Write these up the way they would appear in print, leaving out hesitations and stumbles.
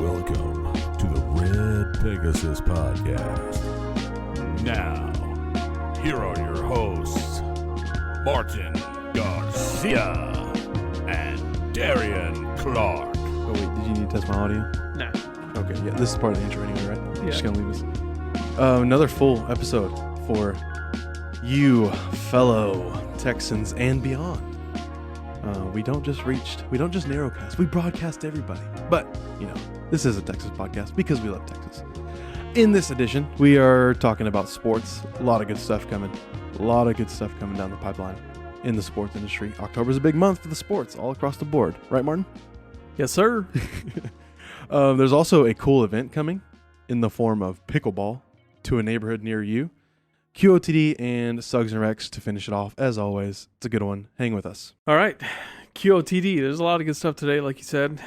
Welcome to the Red Pegasus Podcast. Now, here are your hosts, Martin Garcia and Darian Clark. Oh wait, did you need to test my audio? Nah. Okay, yeah, this is part of the intro anyway, right? I'm Yeah. just gonna leave this. Another full episode for you fellow Texans and beyond. We don't just narrowcast, we broadcast to everybody. But, this is a Texas podcast because we love Texas. In this edition, we are talking about sports. A lot of good stuff coming. Down the pipeline in the sports industry. October's a big month for the sports all across the board. Right, Martin? Yes, sir. There's also a cool event coming in the form of pickleball to a neighborhood near you. QOTD and Suggs and Rex to finish it off. As always, it's a good one. Hang with us. All right. QOTD. There's a lot of good stuff today, like you said.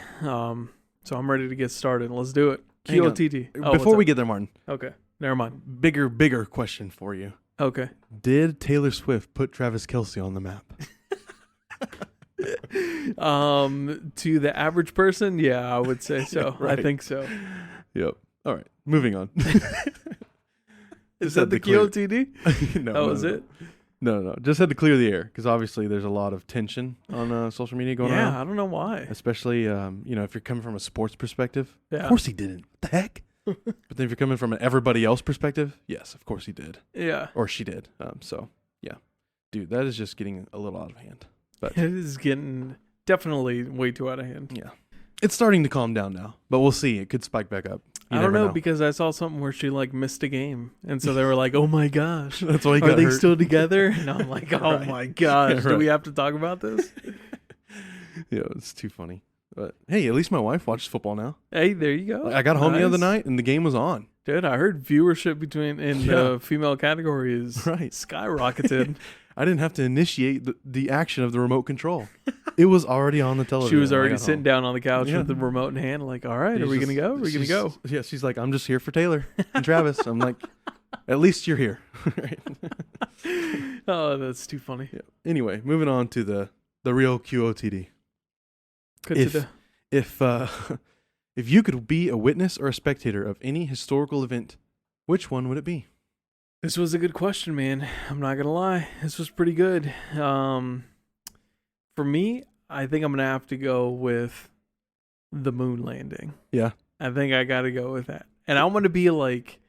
So I'm ready to get started. Let's do it. Hang on. QOTD. Before we get there, Martin, Okay. Never mind. bigger question for you. Okay. Did Taylor Swift put Travis Kelce on the map? To the average person, yeah, I would say so. Right. I think so. Yep. All right. Moving on. Is that the QOTD? No. That was it? No. Just had to clear the air because obviously there's a lot of tension on social media going on. Yeah, I don't know why. Especially, if you're coming from a sports perspective. Yeah. Of course he didn't. What the heck? But then if you're coming from an everybody else perspective, yes, of course he did. Yeah. Or she did. So, yeah. Dude, that is just getting a little out of hand. But It is getting definitely way too out of hand. yeah. It's starting to calm down now, but we'll see. It could spike back up. You I don't never know because I saw something where she missed a game, and so they were like, "Oh my gosh, That's why he are got they hurt. still together?" And I'm like, "Oh Right. my gosh, Yeah, do right. we have to talk about this?" Yeah, it's too funny. But hey, at least my wife watches football now. Hey, there you go. I got home the other Nice. night and the game was on. Dude, I heard viewership in Yeah. the female category is Right. skyrocketed. I didn't have to initiate the action of the remote control. It was already on the television. She was when I already got sitting home. down on the couch Yeah. with the remote in hand, like, "All right, are we gonna go? Are we gonna go?" Yeah, she's like, I'm just here for Taylor and Travis. I'm like, at least you're here. Right. Oh, that's too funny. Yeah. Anyway, moving on to the real QOTD. Good If- to do. If you could be a witness or a spectator of any historical event, which one would it be? This was a good question, man. I'm not gonna lie. This was pretty good. For me, I think I'm gonna have to go with the moon landing. Yeah. I think I gotta go with that. And I want to be like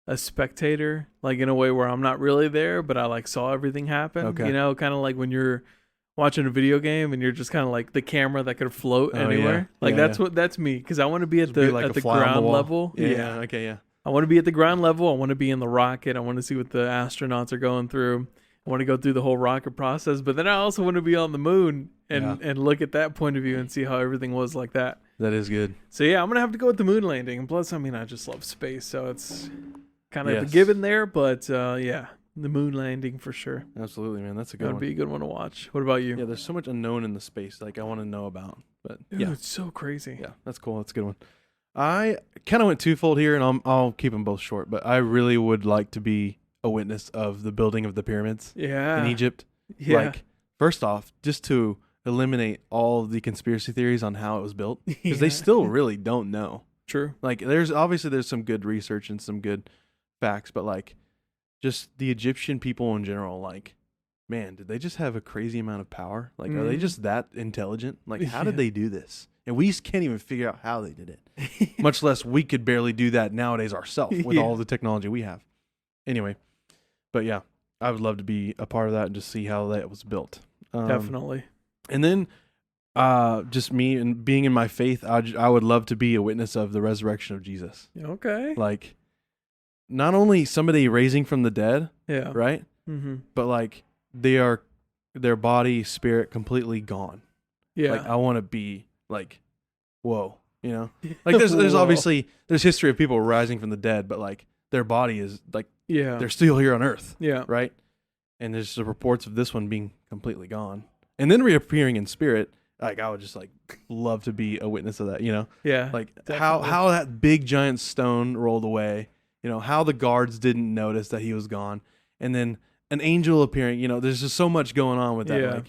a spectator, like in a way where I'm not really there, but I saw everything happen. Okay. Kind of like when you're watching a video game and you're just kind of like the camera that could float Oh, anywhere. yeah. Yeah, that's me, because I want to be at Just be like at a the fly on the ground wall. level. Yeah. Okay. Yeah. I want to be at the ground level. I want to be in the rocket. I want to see what the astronauts are going through. I want to go through the whole rocket process, but then I also want to be on the moon and look at that point of view and see how everything was like that. That is good. So yeah, I'm gonna have to go with the moon landing. And plus, I mean, I just love space, so it's kind of a Yes. given there. But yeah, the moon landing for sure. Absolutely, man. That's a good That would one. be a good one to watch. What about you? Yeah, there's so much unknown in the space I want to know about. But Dude, yeah, it's so crazy. yeah, that's cool. That's a good one. I kind of went twofold here, and I'll keep them both short. But I really would like to be a witness of the building of the pyramids Yeah. in Egypt. Yeah. Like, first off, just to eliminate all the conspiracy theories on how it was built, because they Yeah. still really don't know. True. Like, there's some good research and some good facts, but just the Egyptian people in general, man, did they just have a crazy amount of power? Are they Mhm. just that intelligent? How did Yeah. they do this? And we just can't even figure out how they did it. Much less we could barely do that nowadays ourselves with Yeah. all the technology we have. Anyway, but yeah, I would love to be a part of that and just see how that was built. Definitely. And then just me and being in my faith, I would love to be a witness of the resurrection of Jesus. Okay. Not only somebody raising from the dead, Yeah. right? Mm-hmm. But their body, spirit completely gone. Yeah. I want to be whoa, there's Whoa. obviously there's history of people rising from the dead, but their body is Yeah. they're still here on earth, Yeah. right? And there's the reports of this one being completely gone and then reappearing in spirit. I would just love to be a witness of that, Yeah. how that big giant stone rolled away, how the guards didn't notice that he was gone, and then an angel appearing. There's just so much going on with that. Yeah.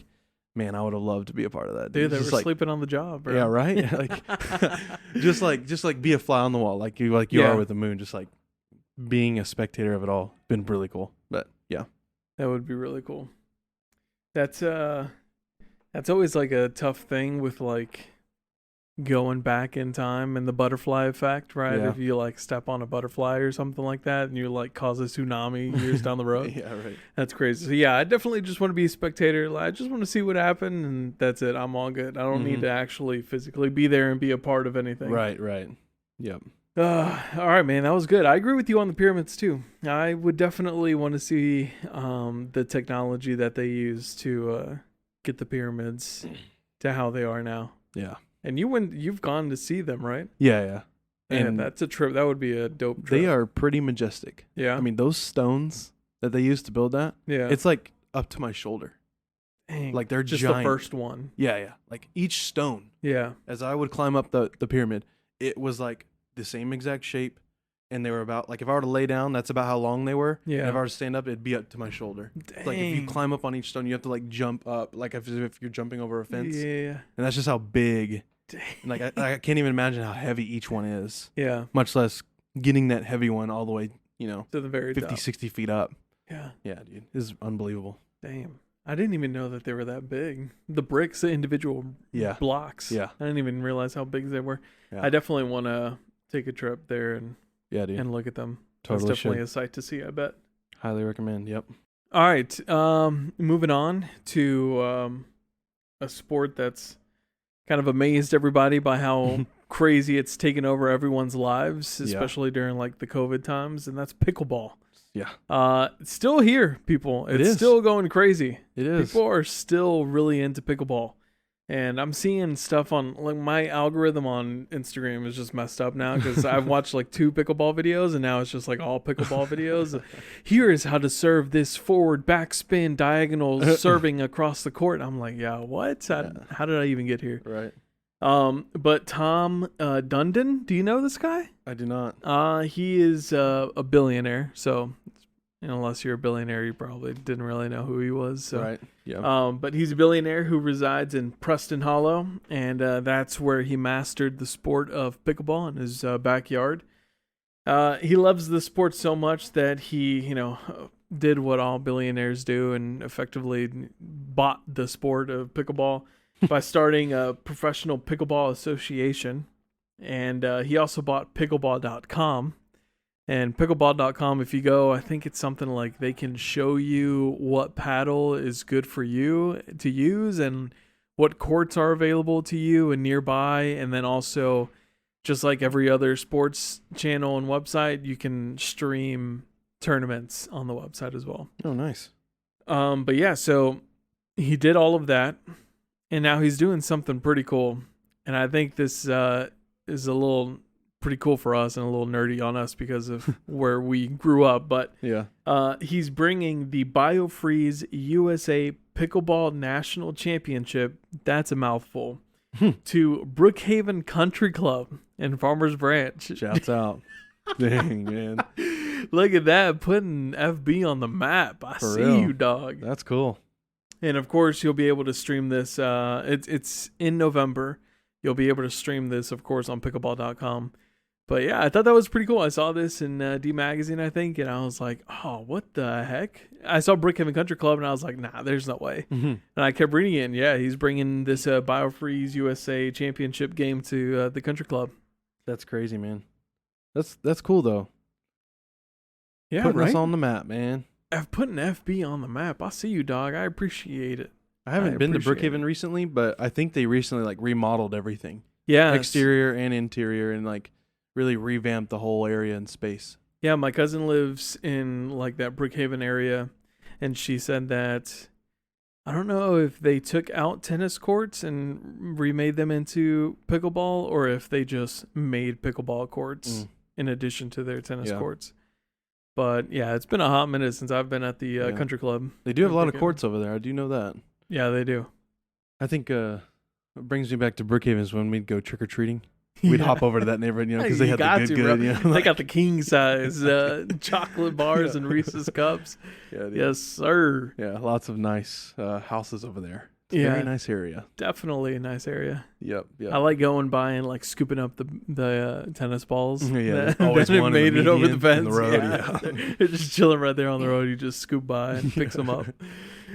man, I would have loved to be a part of that. Dude, they Just were like, sleeping on the job, bro. yeah, right. just like be a fly on the wall, like you are with the moon. Just like being a spectator of it all, been really cool. But yeah, that would be really cool. That's always like a tough thing with like going back in time and the butterfly effect, right? Yeah. If you like step on a butterfly or something like that and you like cause a tsunami years down the road. yeah, right. That's crazy. So yeah, I definitely just want to be a spectator. Like, I just want to see what happened and that's it. I'm all good. I don't need to actually physically be there and be a part of anything. Right. Yep. All right, man. That was good. I agree with you on the pyramids too. I would definitely want to see the technology that they use to get the pyramids to how they are now. Yeah. And you've gone to see them, right? Yeah. And that's a trip. That would be a dope trip. They are pretty majestic. Yeah. I mean, those stones that they used to build that, yeah. it's like up to my shoulder. Dang. Like they're just giant. the first one. Yeah. Like each stone, Yeah. as I would climb up the pyramid, it was like the same exact shape. And they were about, like if I were to lay down, that's about how long they were. Yeah. And if I were to stand up, it'd be up to my shoulder. Dang. Like if you climb up on each stone, you have to like jump up, like if you're jumping over a fence. Yeah. And that's just how big. Dang. And like I can't even imagine how heavy each one is. Yeah. Much less getting that heavy one all the way, To the very 50, top. 60 feet up. Yeah. Yeah, dude. This is unbelievable. Damn. I didn't even know that they were that big. The bricks, the individual blocks. Yeah. I didn't even realize how big they were. Yeah. I definitely want to take a trip there and Yeah, dude. look at them. Totally That's definitely should. a sight to see, I bet. Highly recommend. Yep. All right. Moving on to a sport that's kind of amazed everybody by how crazy it's taken over everyone's lives, especially during like the COVID times, and that's pickleball. Yeah. It's still here, people. It It's is. still going crazy. It is. People are still really into pickleball. And I'm seeing stuff on, like, my algorithm on Instagram is just messed up now because I've watched like 2 pickleball videos and now it's just like all pickleball videos. Here is how to serve this forward backspin diagonal serving across the court. I'm like, yeah, what? How did I even get here? Right. But Tom Dundon, do you know this guy? I do not. He is a billionaire. So unless you're a billionaire, you probably didn't really know who he was. So. Right. Yeah. But he's a billionaire who resides in Preston Hollow, and that's where he mastered the sport of pickleball in his backyard. He loves the sport so much that he, did what all billionaires do and effectively bought the sport of pickleball by starting a Professional Pickleball Association. And he also bought pickleball.com. And pickleball.com, if you go, I think it's something like they can show you what paddle is good for you to use and what courts are available to you and nearby. And then also, just like every other sports channel and website, you can stream tournaments on the website as well. Oh, nice. But yeah, so he did all of that. And now he's doing something pretty cool. And I think this is a little pretty cool for us and a little nerdy on us because of where we grew up. But Yeah. he's bringing the BioFreeze USA Pickleball National Championship, that's a mouthful, to Brookhaven Country Club in Farmers Branch. Shouts out. Dang, man. Look at that, putting FB on the map. I For see real. you, dog. That's cool. And of course, you'll be able to stream this. It's in November. You'll be able to stream this, of course, on pickleball.com. But yeah, I thought that was pretty cool. I saw this in D Magazine, I think, and I was like, oh, what the heck? I saw Brookhaven Country Club, and I was like, nah, there's no way. Mm-hmm. And I kept reading it, and yeah, he's bringing this BioFreeze USA Championship game to the country club. That's crazy, man. That's cool, though. Yeah, Putting right? us on the map, man. Putting FB on the map. I see you, dog. I appreciate it. I haven't been to appreciate Brookhaven recently, but I think they recently like remodeled everything. Yeah. Exterior and interior, and like really revamped the whole area and space. Yeah, my cousin lives in like that Brookhaven area, and she said that I don't know if they took out tennis courts and remade them into pickleball, or if they just made pickleball courts in addition to their tennis courts. But yeah, it's been a hot minute since I've been at the country club. They do have a lot of Brookhaven. courts over there. I do know that. Yeah, they do. I think it brings me back to Brookhaven is when we'd go trick or treating. We'd hop over to that neighborhood, because they You had got the to, good, bro. They got the king size chocolate bars Yeah. and Reese's cups. Yeah, dude. Yes, sir. Yeah, lots of nice houses over there It's a very nice area. Definitely a nice area. Yep. I like going by and like scooping up the tennis balls. Yeah, always one made it over the fence. in the road. They're just chilling right there on the road. You just scoop by and picks them up.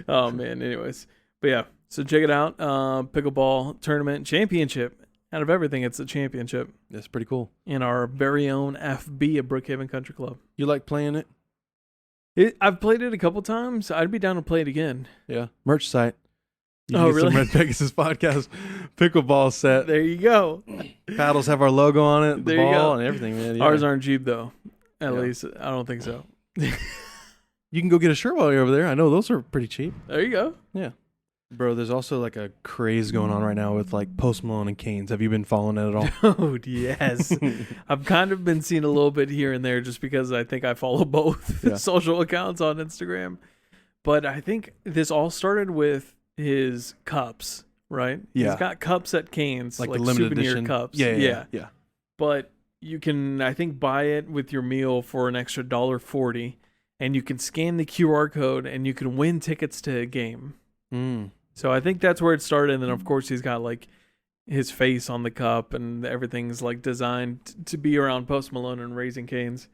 Oh man. Anyways, but yeah. So check it out. Pickleball tournament championship. Out of everything, it's a championship. That's pretty cool. In our very own FB at Brookhaven Country Club. You like playing it? I've played it a couple times. I'd be down to play it again. Yeah. Merch site. You Oh, get really? some Red Pegasus podcast pickleball set. There you go. Paddles have our logo on it, the There you ball go. and everything, man. Yeah. Ours aren't cheap though. At Yeah. least I don't think so. You can go get a shirt while you're over there. I know those are pretty cheap. There you go. Yeah. Bro, there's also like a craze going on right now with like Post Malone and Canes. Have you been following it at all? Dude, yes. I've kind of been seeing a little bit here and there just because I think I follow both social accounts on Instagram. But I think this all started with his cups, right? Yeah. He's got cups at Canes, Like the limited souvenir edition cups. Yeah. But you can, I think, buy it with your meal for an extra $1.40, and you can scan the QR code and you can win tickets to a game. Mm. So I think that's where it started. And then, of course, he's got like his face on the cup and everything's like designed to be around Post Malone and Raising Cane's.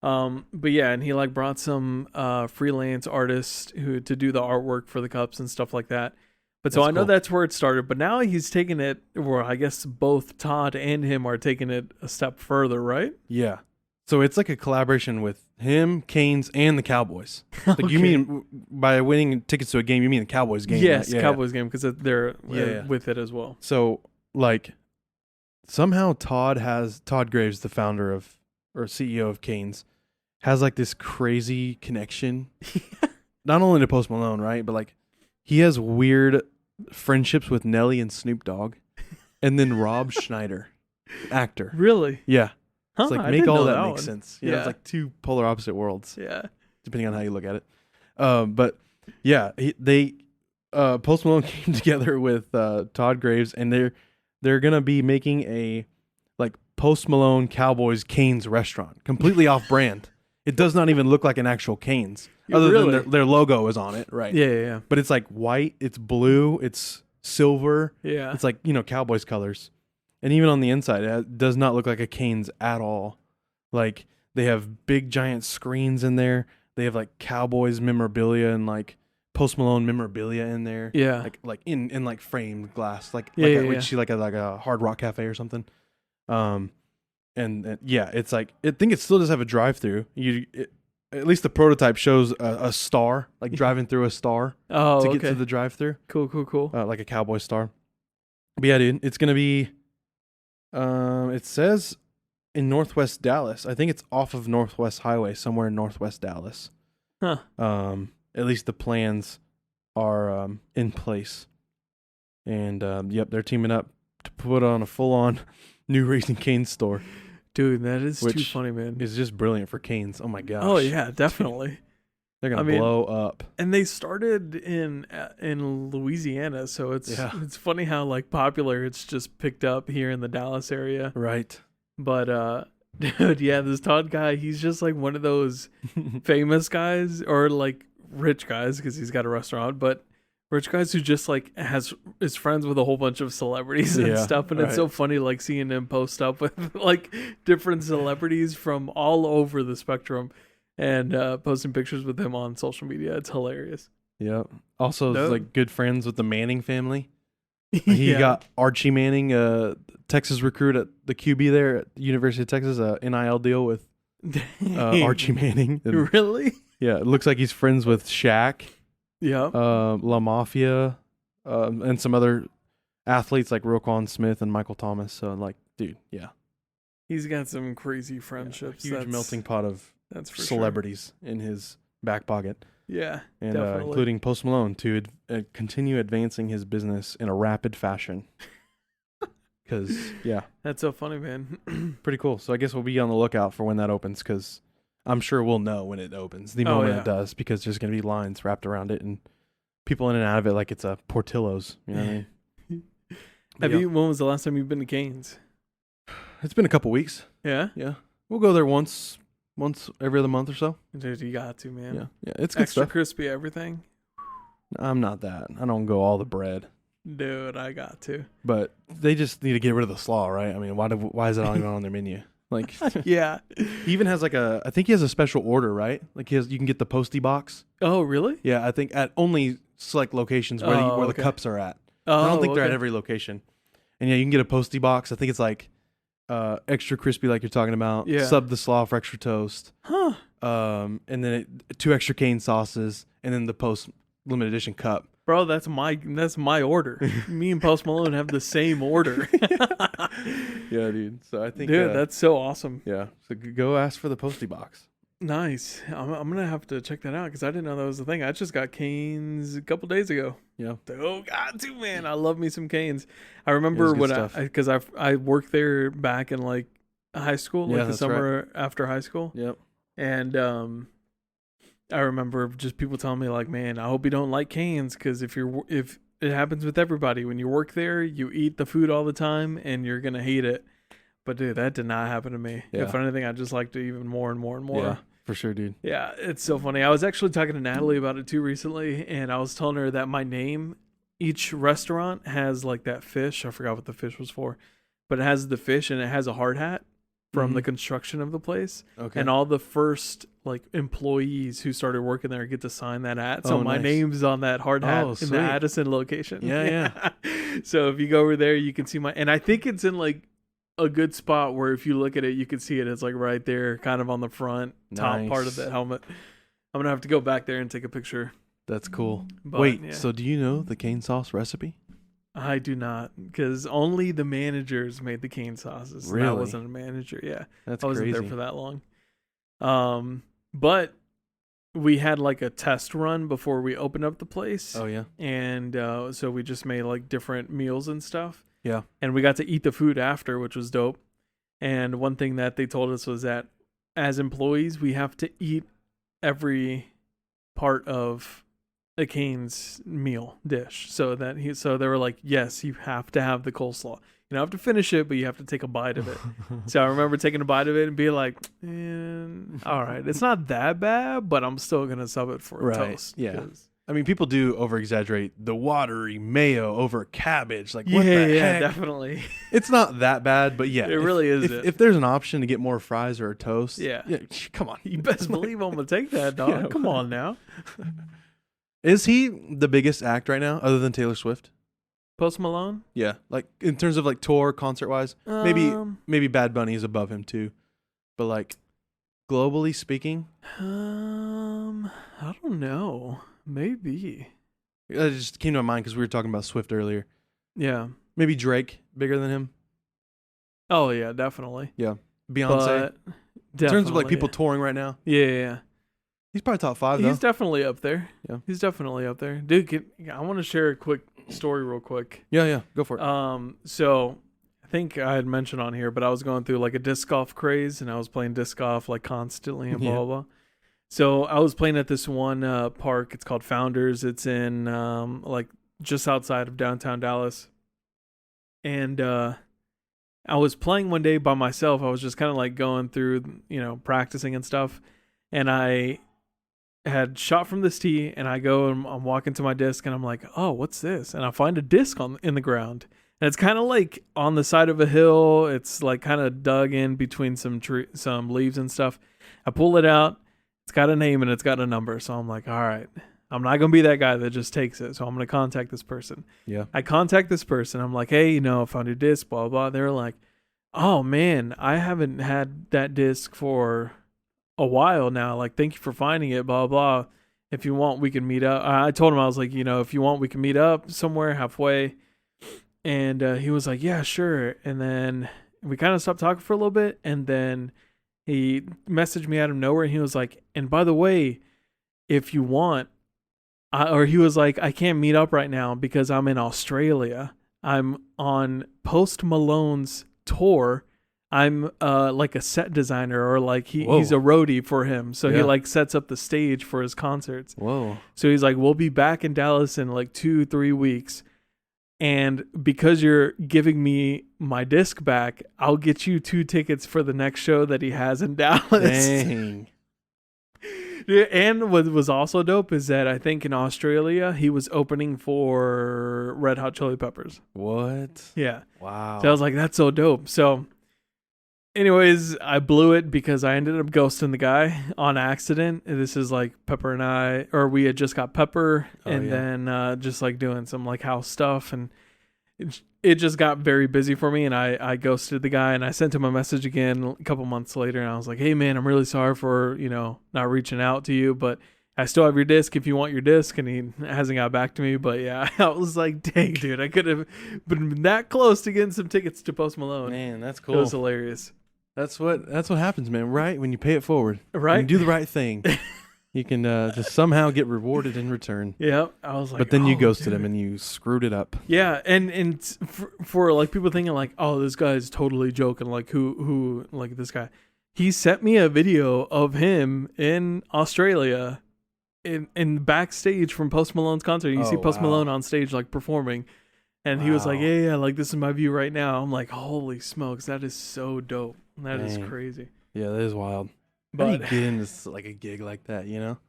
But yeah, and he like brought some freelance artists to do the artwork for the cups and stuff like that. But so That's I know cool. that's where it started. But now he's taking it, or I guess both Todd and him are taking it a step further, right? Yeah. So it's like a collaboration with him, Canes, and the Cowboys. Like you Okay. mean by winning tickets to a game, you mean the Cowboys game? Yes, right? Yeah. Cowboys game because they're Yeah. with it as well. So like somehow Todd Graves, the founder of or CEO of Canes, has like this crazy connection. Not only to Post Malone, right? But like he has weird friendships with Nelly and Snoop Dogg. And then Rob Schneider, actor. Really? Yeah. Huh, It's like I make didn't all know that make one. sense. Yeah. It's like two polar opposite worlds, Yeah. depending on how you look at it. But yeah, they Post Malone came together with Todd Graves, and they're gonna be making a like Post Malone Cowboys Canes restaurant, completely off brand. It does not even look like an actual Canes, other Really? than their logo is on it, right? Yeah. But it's like white, it's blue, it's silver. Yeah. It's like, Cowboys colors. And even on the inside, it does not look like a Canes at all. Like, they have big, giant screens in there. They have, like, Cowboys memorabilia and, like, Post Malone memorabilia in there. Yeah. Like in like, framed glass. Like, Yeah, what yeah. you see, like a Hard Rock Cafe or something. And yeah, it's like, I think it still does have a drive-through. At least the prototype shows a star, like driving through a star Oh, to okay. get to the drive-through. Cool. Like a Cowboy star. But yeah, dude, it's gonna be. It says in Northwest Dallas. I think it's off of Northwest Highway, somewhere in Northwest Dallas. Huh. At least the plans are in place, and yep, they're teaming up to put on a full-on new Raising Cane's store. Dude, that is too Which funny, man. It's just brilliant for Canes. Oh my gosh. Oh yeah, definitely. They're gonna blow up. And they started in Louisiana, so it's funny how like popular it's just picked up here in the Dallas area. Right. But dude, yeah, this Todd guy, he's just like one of those famous guys or like rich guys because he's got a restaurant, but rich guys who just like is friends with a whole bunch of celebrities and stuff, and it's so funny like seeing him post up with like different celebrities from all over the spectrum. And posting pictures with him on social media. It's hilarious. Yep. Also, like good friends with the Manning family. He Yeah. got Archie Manning, Texas recruit at the QB there at the University of Texas, NIL deal with Archie Manning. And, Really? yeah, it looks like he's friends with Shaq, Yeah. La Mafia, and some other athletes like Roquan Smith and Michael Thomas. So, like, dude, yeah. He's got some crazy friendships. Huge melting pot of that's for celebrities in his back pocket. Sure. Yeah, And definitely. including Post Malone to continue advancing his business in a rapid fashion. Because, yeah, That's so funny, man. pretty cool. So I guess we'll be on the lookout for when that opens because I'm sure we'll know when it opens, the moment it does, because there's going to be lines wrapped around it and people in and out of it like it's a Portillo's. You know what I mean? When was the last time you've been to Cane's? It's been a couple weeks. Yeah? Yeah. We'll go there once every other month or so. Dude, you got to, man. Yeah. Yeah. It's good Extra stuff. crispy everything. I'm not that. I don't go all the bread. Dude, I got to. But they just need to get rid of the slaw, right? I mean, why is it not even on their menu? Like, Yeah. he even has I think he has a special order, right? Like you can get the Posty box. Oh, really? Yeah, I think at only select locations where the cups are at. Oh, I don't think they're at every location. And yeah, you can get a Posty box. I think it's like extra crispy, like you're talking about. Yeah. Sub the slaw for extra toast. Huh. And then 2 extra cane sauces, and then the Post limited edition cup. Bro, that's my order. Me and Post Malone have the same order. Yeah, dude. So I think, dude, that's so awesome. yeah. So go ask for the Posty box. Nice. I'm gonna have to check that out because I didn't know that was the thing. I just got canes a couple days ago. Yeah. Oh God, too, man. I love me some canes. I remember good when stuff. because I worked there back in like high school, Yeah, like the that's summer after high school, Yep. and I remember just people telling me like, man, I hope you don't like canes because if it happens with everybody when you work there, you eat the food all the time and you're gonna hate it. But dude, that did not happen to me. Yeah. If anything, I just liked it even more and more and more. Yeah, for sure, dude. Yeah, it's so funny. I was actually talking to Natalie about it too recently, and I was telling her that my name, each restaurant has like that fish. I forgot what the fish was for, but it has the fish and it has a hard hat from the construction of the place. Okay. And all the first like employees who started working there get to sign that hat. So my nice. name's on that hard hat in sweet. the Addison location. Yeah. So if you go over there, you can see and I think it's in like a good spot where if you look at it, you can see it. It's like right there, kind of on the front top part of the helmet. I'm gonna have to go back there and take a picture. That's cool. But, Wait, yeah. so do you know the cane sauce recipe? I do not, because only the managers made the cane sauces. Really? And I wasn't a manager. Yeah, That's I wasn't crazy. there for that long. But we had like a test run before we opened up the place. Oh yeah. And so we just made like different meals and stuff. Yeah. And we got to eat the food after, which was dope. And one thing that they told us was that as employees, we have to eat every part of a Cane's meal dish. So they were like, yes, you have to have the coleslaw. You don't have to finish it, but you have to take a bite of it. So I remember taking a bite of it and being like, all right, it's not that bad, but I'm still going to sub it for a toast. Yeah. I mean, people do over-exaggerate the watery mayo over cabbage. Like, what yeah, the heck? definitely. It's not that bad, but yeah. It really is. If there's an option to get more fries or a toast, yeah come on. You best believe I'm going to take that, dog. Yeah. Come on now. Is he the biggest act right now, other than Taylor Swift? Post Malone? Yeah, like in terms of like tour, concert-wise, maybe Bad Bunny is above him too, but like globally speaking, I don't know. Maybe. it just came to my mind because we were talking about Swift earlier. Yeah. Maybe Drake bigger than him. Oh yeah, definitely. Yeah, Beyonce. But in terms of like people touring right now, yeah. he's probably top 5 though. He's definitely up there. Yeah. He's definitely up there. Dude, I want to share a quick story real quick. Yeah, go for it. So I think I had mentioned on here, but I was going through like a disc golf craze and I was playing disc golf like constantly and blah, blah. So I was playing at this one park. It's called Founders. It's in like just outside of downtown Dallas. And I was playing one day by myself. I was just kind of like going through, practicing and stuff. And I had shot from this tee and I go and I'm walking to my disc and I'm like, oh, what's this? And I find a disc in the ground. And it's kind of like on the side of a hill. It's like kind of dug in between some leaves and stuff. I pull it out. It's got a name and it's got a number. So I'm like, all right, I'm not going to be that guy that just takes it. So I'm going to contact this person. Yeah. I contact this person. I'm like, hey, I found your disc, blah, blah. They're like, oh man, I haven't had that disc for a while now. Like, thank you for finding it, blah, blah. If you want, we can meet up. I told him, I was like, if you want, we can meet up somewhere halfway. And he was like, yeah, sure. And then we kind of stopped talking for a little bit. And then he messaged me out of nowhere. And he was like, and by the way, if you want, he was like, I can't meet up right now because I'm in Australia. I'm on Post Malone's tour. I'm like a set designer or like he's a roadie for him. So he like sets up the stage for his concerts. Whoa. So he's like, we'll be back in Dallas in like 2-3 weeks. And because you're giving me my disc back, I'll get you 2 tickets for the next show that he has in Dallas. Dang. Yeah, and what was also dope is that I think in Australia he was opening for Red Hot Chili Peppers. What? Yeah. Wow. So I was like, that's so dope. So anyways, I blew it because I ended up ghosting the guy on accident. This is like Pepper and I, or we had just got Pepper and then just like doing some like house stuff. And it just got very busy for me, and I ghosted the guy, and I sent him a message again a couple months later, and I was like, hey man, I'm really sorry for, not reaching out to you, but I still have your disc if you want your disc. And he hasn't got back to me, but yeah, I was like, dang dude, I could have been that close to getting some tickets to Post Malone. Man, that's cool. It was hilarious. That's what happens, man, right? When you pay it forward. Right. When you do the right thing. You can just somehow get rewarded in return. Yeah, I was like, but then you ghosted him and you screwed it up. Yeah, and for like people thinking like, oh, this guy's totally joking, like who like this guy. He sent me a video of him in Australia, in backstage from Post Malone's concert. You see Post Malone on stage like performing, and he was like, yeah, like this is my view right now. I'm like, holy smokes, that is so dope. That is crazy. Yeah, that is wild. But how do you get into like a gig like that,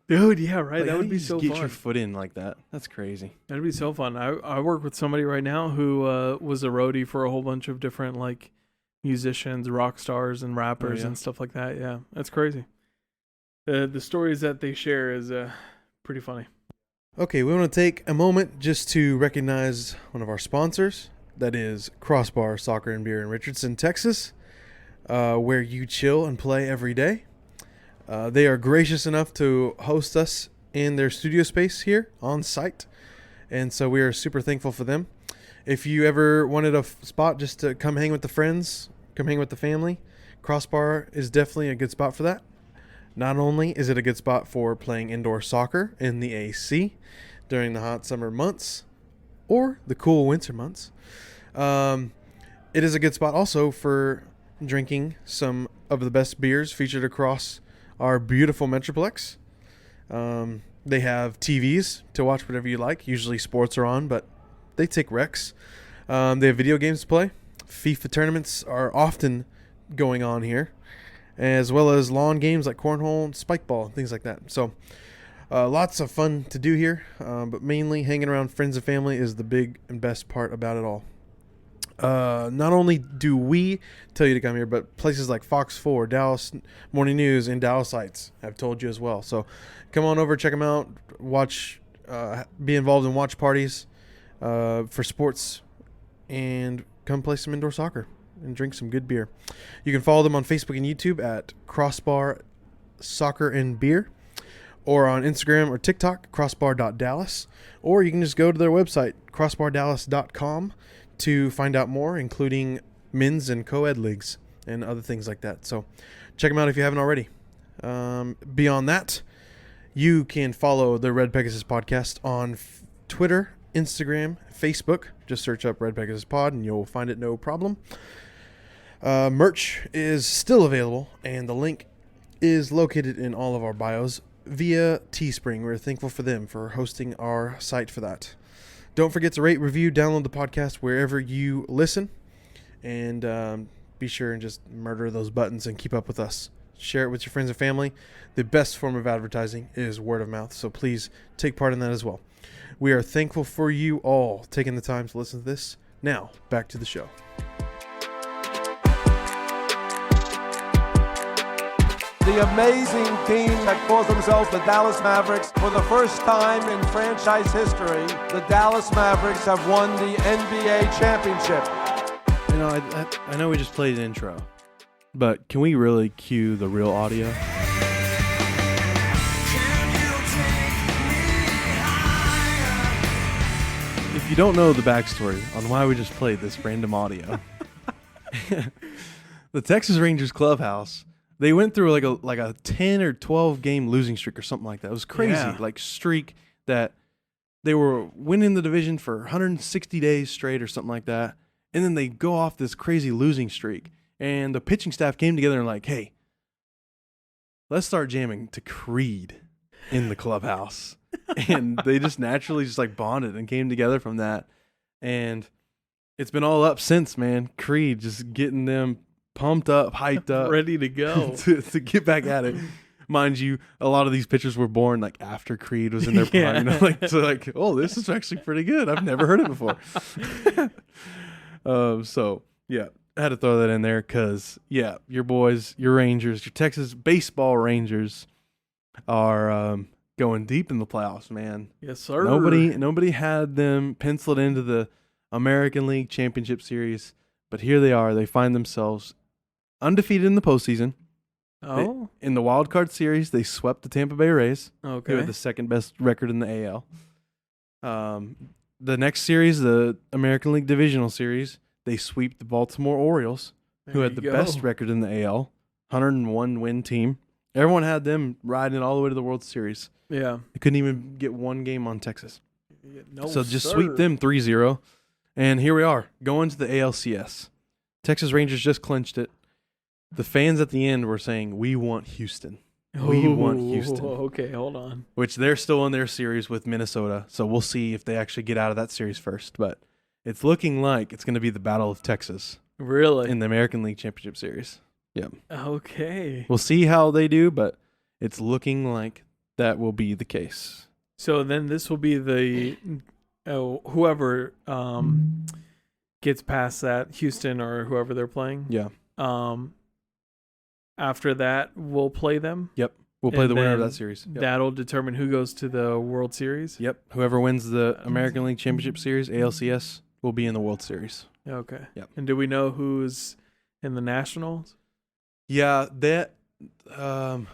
Dude, yeah, right. Like, that would be so get fun. your foot in like that. That's crazy. That'd be so fun. I work with somebody right now who was a roadie for a whole bunch of different like musicians, rock stars, and rappers and stuff like that. Yeah, that's crazy. The stories that they share is pretty funny. Okay, we want to take a moment just to recognize one of our sponsors. That is Crossbar Soccer and Beer in Richardson, Texas, where you chill and play every day. They are gracious enough to host us in their studio space here on site, and so we are super thankful for them. If you ever wanted a spot just to come hang with the friends, come hang with the family, Crossbar is definitely a good spot for that. Not only is it a good spot for playing indoor soccer in the AC during the hot summer months or the cool winter months, it is a good spot also for drinking some of the best beers featured across our beautiful Metroplex. They have TVs to watch whatever you like. Usually sports are on, but they take recs. They have video games to play. FIFA tournaments are often going on here, as well as lawn games like cornhole and spike ball, things like that. So lots of fun to do here, but mainly hanging around friends and family is the big and best part about it all. Not only do we tell you to come here, but places like Fox 4, Dallas Morning News, and Dallas Lights have told you as well. So come on over, check them out, watch, be involved in watch parties for sports, and come play some indoor soccer and drink some good beer. You can follow them on Facebook and YouTube at Crossbar Soccer and Beer, or on Instagram or TikTok, crossbar.dallas, or you can just go to their website, crossbardallas.com, to find out more, including men's and co-ed leagues and other things like that. So check them out if you haven't already. Beyond that, you can follow the Red Pegasus podcast on Twitter, Instagram, Facebook. Just search up Red Pegasus Pod and you'll find it no problem. Merch is still available, and the link is located in all of our bios via Teespring. We're thankful for them for hosting our site for that. Don't forget to rate, review, download the podcast wherever you listen, and be sure and just murder those buttons and keep up with us. Share it with your friends and family. The best form of advertising is word of mouth, so please take part in that as well. We are thankful for you all taking the time to listen to this. Now, back to the show. The amazing team that calls themselves the Dallas Mavericks. For the first time in franchise history, the Dallas Mavericks have won the NBA championship. You know, I know we just played an intro, but can we really cue the real audio? If you don't know the backstory on why we just played this random audio, the Texas Rangers clubhouse, they went through like a 10 or 12 game losing streak or something like that. It was crazy, like streak that they were winning the division for 160 days straight or something like that. And then they go off this crazy losing streak. And the pitching staff came together and like, hey, let's start jamming to Creed in the clubhouse. And they just naturally just like bonded and came together from that. And it's been all up since, man. Creed just getting them pumped up, hyped up, ready to go to get back at it. mind you, a lot of these pitchers were born like after Creed was in their prime. Yeah. You know, like so, like, oh, this is actually pretty good. I've never heard it before. So yeah, I had to throw that in there because yeah, your boys, your Rangers, your Texas baseball Rangers are going deep in the playoffs, man. Yes, sir. Nobody had them penciled into the American League Championship Series, but here they are. They find themselves undefeated in the postseason. Oh, In the wild card series, they swept the Tampa Bay Rays, who okay. had the second best record in the AL. The next series, the American League Divisional Series, they sweep the Baltimore Orioles, who There had the you best go. record in the AL, 101 win team. Everyone had them riding it all the way to the World Series. Yeah. They couldn't even get one game on Texas. No, So just sir. sweep them 3-0. And here we are, going to the ALCS. Texas Rangers just clinched it. The fans at the end were saying, we want Houston, We want Houston. Okay, hold on. which they're still in their series with Minnesota. So we'll see if they actually get out of that series first. But it's looking like it's going to be the Battle of Texas Really? in the American League Championship Series. Okay. We'll see how they do, but it's looking like that will be the case. So then this will be the whoever gets past that, Houston or whoever they're playing. Yeah. After that, we'll play them. We'll play And the winner of then that series. Yep. That'll determine who goes to the World Series. Yep. Whoever wins the American League Championship Series, ALCS, will be in the World Series. Okay. Yep. And do we know who's in the Nationals? Yeah, that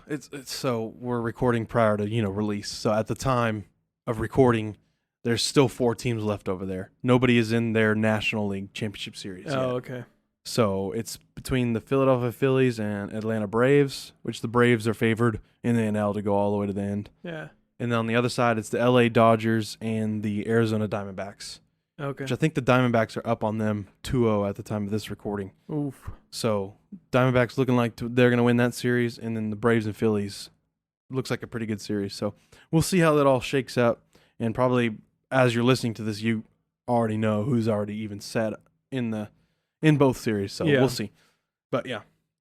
it's so we're recording prior to, release. So at the time of recording, there's still 4 teams left over there. Nobody is in their National League Championship Series yet. Oh, okay. So it's between the Philadelphia Phillies and Atlanta Braves, which the Braves are favored in the NL to go all the way to the end. Yeah. And then on the other side, it's the LA Dodgers and the Arizona Diamondbacks, Okay. which I think the Diamondbacks are up on them 2-0 at the time of this recording. Oof. So Diamondbacks looking like they're going to win that series, and then the Braves and Phillies looks like a pretty good series. So we'll see how that all shakes out. And probably as you're listening to this, you already know who's already even set in both series. So Yeah. we'll see. But yeah,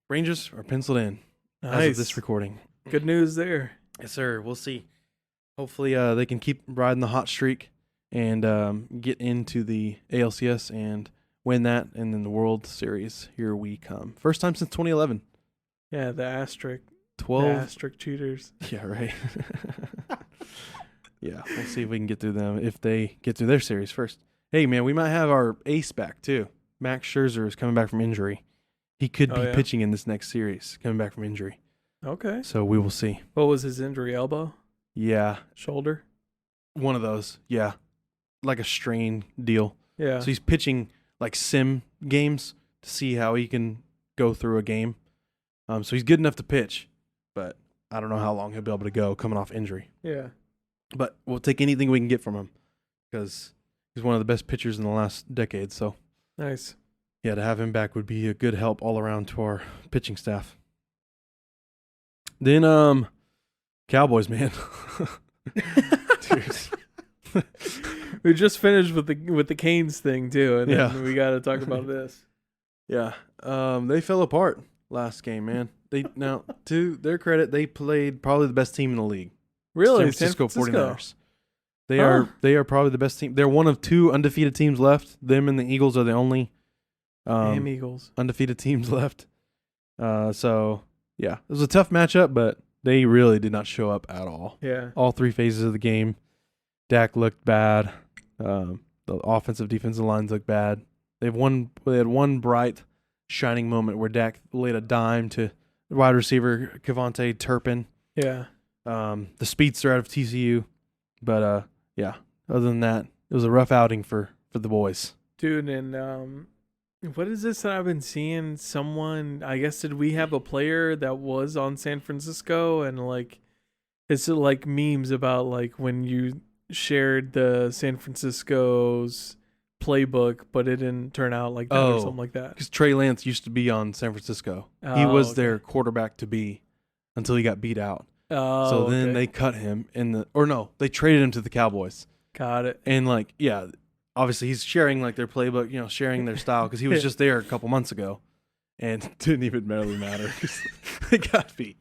Rangers are penciled in as of Nice. this recording. Good news there. Yes, sir. We'll see. Hopefully they can keep riding the hot streak and get into the ALCS and win that, and then the World Series. Here we come. First time since 2011. Yeah, the asterisk. 12. The asterisk cheaters. Yeah, right. Yeah, we'll see if we can get through them if they get through their series first. Hey, man, we might have our ace back, too. Max Scherzer is coming back from injury. He could Oh, be yeah. pitching in this next series, coming back from injury. Okay. So we will see. What was his injury? Elbow? Yeah, Shoulder? one of those. Yeah, like a strain deal. Yeah. So he's pitching like sim games to see how he can go through a game. So he's good enough to pitch, but I don't know how long he'll be able to go coming off injury. Yeah. But we'll take anything we can get from him because he's one of the best pitchers in the last decade. So Nice. yeah, to have him back would be a good help all around to our pitching staff. Then Cowboys, man. Dude. We just finished with the Canes thing too, and Yeah. then we got to talk about this. Yeah. They fell apart last game, man. To their credit, they played probably the best team in the league. Really, San Francisco 49ers. They Huh. are probably the best team. They're one of 2 undefeated teams left. Them and the Eagles are the only Damn Eagles. undefeated teams left. So yeah, it was a tough matchup, but they really did not show up at all. Yeah. All 3 phases of the game, Dak looked bad. The offensive defensive lines looked bad. They had one bright shining moment where Dak laid a dime to wide receiver Kevontae Turpin, Yeah. the speedster out of TCU. But yeah, other than that, it was a rough outing for the boys. Dude, and what is this that I've been seeing? Someone, I guess, did we have a player that was on San Francisco, and like, it's like memes about like when you shared the San Francisco's playbook, but it didn't turn out like that or something like that. Because Trey Lance used to be on San Francisco. He Oh, was okay. their quarterback to be until he got beat out. Oh, So then okay. they cut him they traded him to the Cowboys. Got it. And like, yeah, obviously he's sharing like their playbook, sharing their style because he was just there a couple months ago, and it didn't even barely matter because they got beat.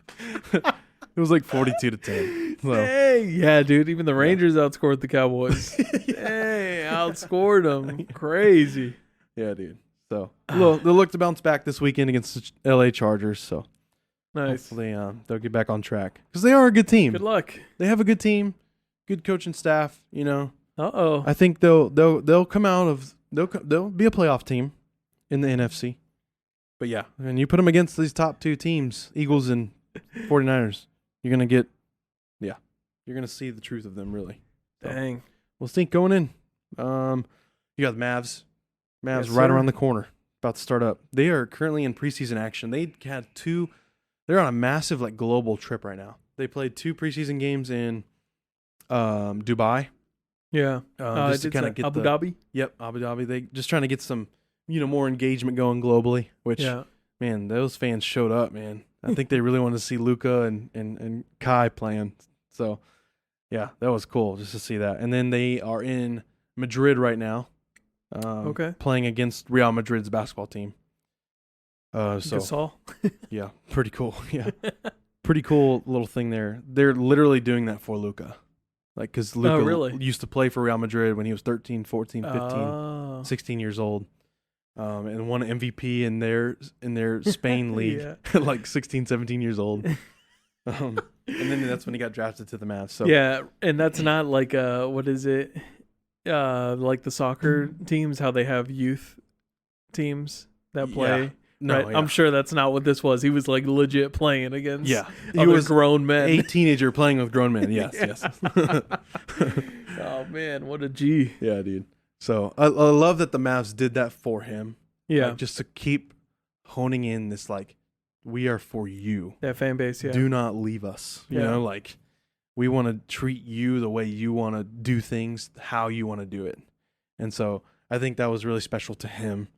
It was like 42-10. So. Hey, yeah, dude. Even the Rangers outscored the Cowboys. Hey, outscored them. Crazy. Yeah, dude. So they'll look to bounce back this weekend against the LA Chargers. So Nice. hopefully they'll get back on track because they are a good team. Good luck. They have a good team, good coaching staff. You know, Uh-oh. I think they'll come out of they'll be a playoff team in the NFC. But yeah, and you put them against these top two teams, Eagles and 49ers, you're gonna see the truth of them really. So, Dang. we'll think going in. You got the Mavs. Yes, right sir. around the corner, about to start up. They are currently in preseason action. They're on a massive like global trip right now. They played 2 preseason games in Dubai. Yeah. Just to kind of get Abu Dhabi. Yep, Abu Dhabi. They just trying to get some, more engagement going globally. Which, Yeah. man, those fans showed up, man. I think they really wanted to see Luka and Kai playing. So, yeah, that was cool just to see that. And then they are in Madrid right now. Okay. Playing against Real Madrid's basketball team. Gasol. Yeah, pretty cool. Yeah, pretty cool little thing there. They're literally doing that for Luka. Like, because Luka really? used to play for Real Madrid when he was 13, 14, 15, Oh. 16 years old. And won an MVP in their Spain league Yeah. at like 16, 17 years old. And then that's when he got drafted to the Mavs. So Yeah, and that's not like what is it? Like the soccer teams, how they have youth teams that play. Yeah. No, right? yeah. I'm sure that's not what this was. He was like legit playing against He other was grown men. a teenager playing with grown men. Yes, Yeah. yes. Oh man, what a G. Yeah, dude. So I love that the Mavs did that for him. Yeah, Like, just to keep honing in this, like, we are for you. that fan base. Yeah, Do not leave us. You Yeah. know, like, we want to treat you the way you want to do things, how you want to do it. And so I think that was really special to him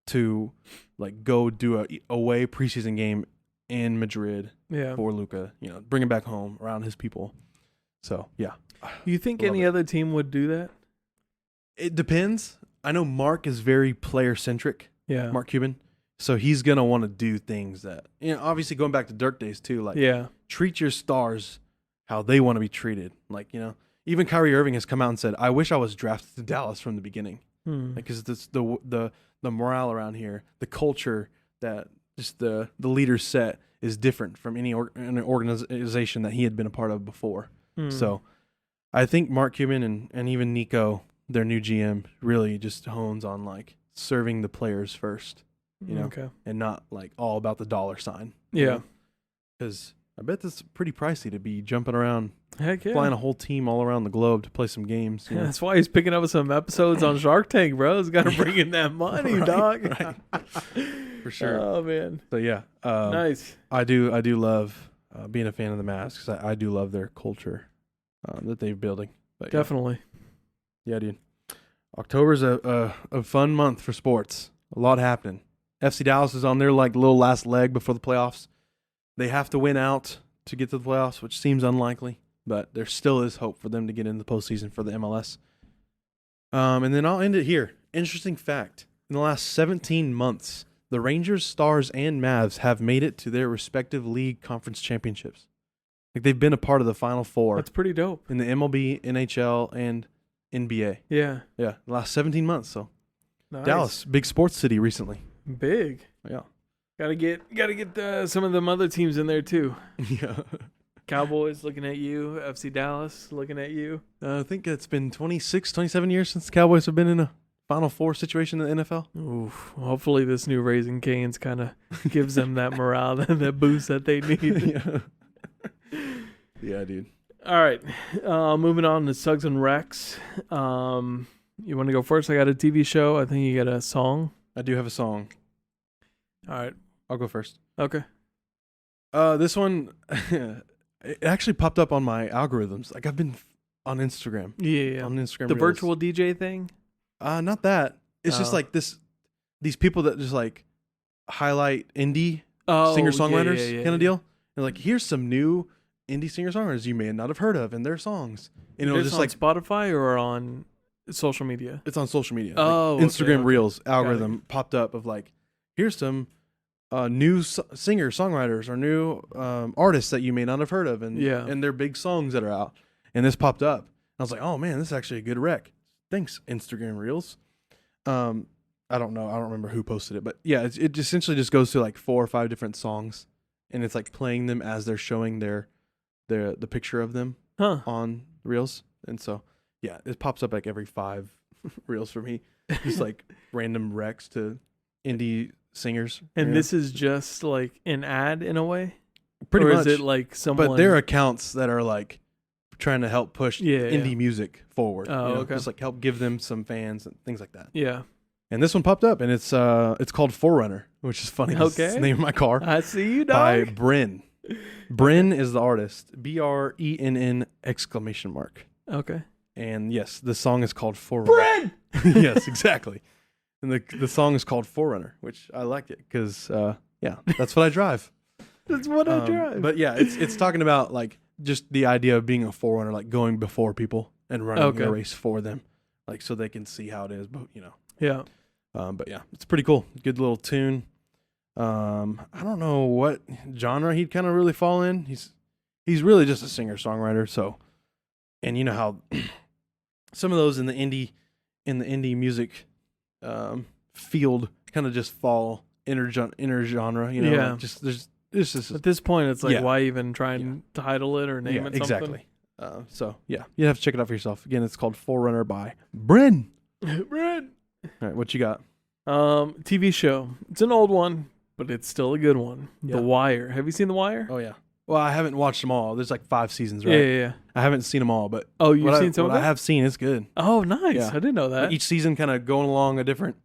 to, like, go do a away preseason game in Madrid yeah. for Luka. Bring him back home around his people. So yeah, You think Love any it. other team would do that? it depends. I know Mark is very player centric. Yeah, Mark Cuban. So he's going to want to do things that, obviously going back to Dirk days too, like yeah, treat your stars how they want to be treated. Like, even Kyrie Irving has come out and said, I wish I was drafted to Dallas from the beginning. Because it's the morale around here, the culture that just the leaders set is different from any organization that he had been a part of before. So I think Mark Cuban and even Nico, their new GM, really just hones on like serving the players first, okay, and not like all about the dollar sign. yeah, Because I bet that's pretty pricey to be jumping around, heck yeah. flying a whole team all around the globe to play some games. Yeah, that's why he's picking up some episodes on Shark Tank, bro. He's got to bring in that money, Right, dog. right. For sure. Oh man, So yeah, nice. I do love being a fan of the Mavs because I do love their culture that they're building. But yeah. Definitely. Yeah, dude. October's a fun month for sports. A lot happening. FC Dallas is on their like little last leg before the playoffs. They have to win out to get to the playoffs, which seems unlikely, but there still is hope for them to get in the postseason for the MLS. And then I'll end it here. Interesting fact. In the last 17 months, the Rangers, Stars, and Mavs have made it to their respective league conference championships. Like, they've been a part of the Final Four That's pretty dope. in the MLB, NHL, and NBA. Yeah. Yeah, the last 17 months. So Nice. Dallas, big sports city recently. Big. Yeah. Gotta get some of them other teams in there too. Yeah. Cowboys looking at you. FC Dallas looking at you. I think it's been 26, 27 years since the Cowboys have been in a Final Four situation in the NFL. Oof. Hopefully this new Raising Cane's kind of gives them that morale, that boost that they need. Yeah. Yeah, dude. All right. Moving on to Suggs and Rex. You want to go first? I got a TV show. I think you got a song. I do have a song. All right. I'll go first. Okay. This one, it actually popped up on my algorithms. Like, I've been on Instagram. Yeah. On Instagram. The Reels. virtual DJ thing? Not that. It's just Oh. like these people that just like highlight indie singer-songwriters kind of deal. And like, here's some new indie singer-songwriters you may not have heard of and their songs. And it'll It's just on like, Spotify or on social media? it's on social media. Oh, Like, Instagram okay. Reels Got it. algorithm popped up of like, here's some new singers, songwriters, or new artists that you may not have heard of, and their big songs that are out. And this popped up. I was like, oh man, this is actually a good rec. Thanks, Instagram Reels. I don't know. I don't remember who posted it, but yeah, it essentially just goes to like 4 or 5 different songs, and it's like playing them as they're showing the picture of them on Reels. And so yeah, it pops up like every 5 Reels for me, just like random recs to indie singers. And this is just like an ad in a way, pretty much. Is it like someone? But they're accounts that are like trying to help push indie music forward. Oh, okay. Just like help give them some fans and things like that. Yeah. And this one popped up, and it's called Forerunner, which is funny. Okay. It's the name of my car. I see you, dog. By Bryn. Bryn is the artist. BRENN ! Okay. And yes, the song is called Forerunner. Bryn! Yes, exactly. And the song is called Forerunner, which I like it because, that's what I drive. That's what I drive. But yeah, it's talking about like just the idea of being a forerunner, like going before people and running a race for them, like so they can see how it is. But Yeah. But yeah, it's pretty cool. Good little tune. I don't know what genre he'd kind of really fall in. He's really just a singer songwriter. So, and you know how some of those in the indie music field kind of just fall inner genre. Yeah. Like just it's just at this point, it's like why even try and title it or name it something? Exactly. So yeah, you have to check it out for yourself. Again, it's called Forerunner by Bryn. Bryn. All right, what you got? TV show. It's an old one, but it's still a good one. Yeah. The Wire. Have you seen The Wire? Oh yeah. Well, I haven't watched them all. There's like 5 seasons, right? Yeah. I haven't seen them all, but you've seen some of what it? I have seen. It's good. Oh, nice. Yeah. I didn't know that. Each season kind of going along a different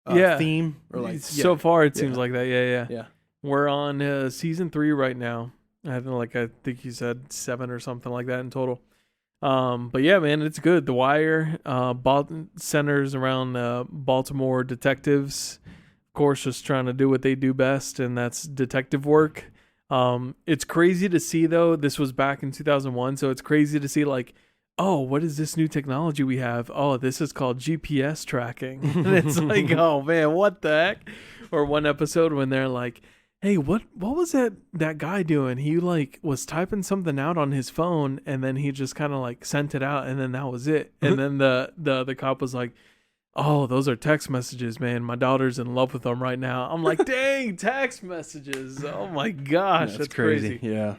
theme or like so far it seems like that. Yeah. We're on season 3 right now. I think you said 7 or something like that in total. But yeah, man, it's good. The Wire centers around Baltimore detectives, of course, just trying to do what they do best, and that's detective work. It's crazy to see, though. This was back in 2001, so it's crazy to see, like, oh, what is this new technology we have? Oh, this is called GPS tracking. And it's like, oh, man, what the heck? Or one episode when they're like, hey, what was that guy doing? He like was typing something out on his phone, and then he just kind of like sent it out, and then that was it. And then the cop was like, oh, those are text messages, man. My daughter's in love with them right now. I'm like, dang, text messages. Oh my gosh, that's crazy. Yeah.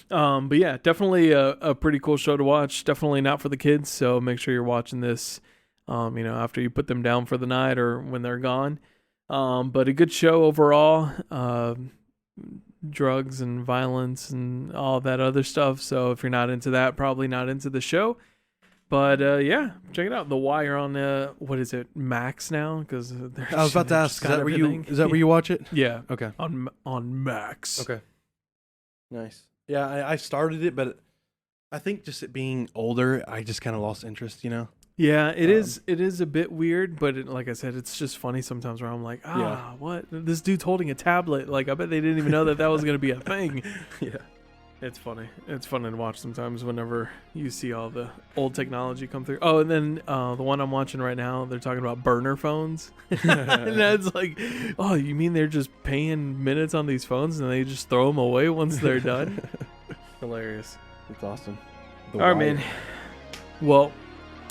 But yeah, definitely a pretty cool show to watch. Definitely not for the kids, so make sure you're watching this after you put them down for the night or when they're gone. But a good show overall. Drugs and violence and all that other stuff. So if you're not into that, probably not into the show. But yeah, check it out. The Wire on what is it, Max now? Because I was about to ask, is that where you watch it? Yeah. Okay. On Max. Okay. Nice. Yeah, I started it, but I think just it being older, I just kind of lost interest. Yeah, it is. It is a bit weird, but like I said, it's just funny sometimes where I'm like, what? This dude's holding a tablet. Like, I bet they didn't even know that was going to be a thing. Yeah. It's funny. It's fun to watch sometimes whenever you see all the old technology come through. Oh, and then the one I'm watching right now, they're talking about burner phones. And that's like, oh, you mean they're just paying minutes on these phones and they just throw them away once they're done? Hilarious. It's awesome. All right, man. Well,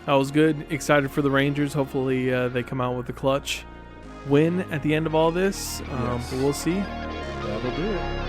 that was good. Excited for the Rangers. Hopefully they come out with a clutch win at the end of all this. Yes. But we'll see. That'll do it.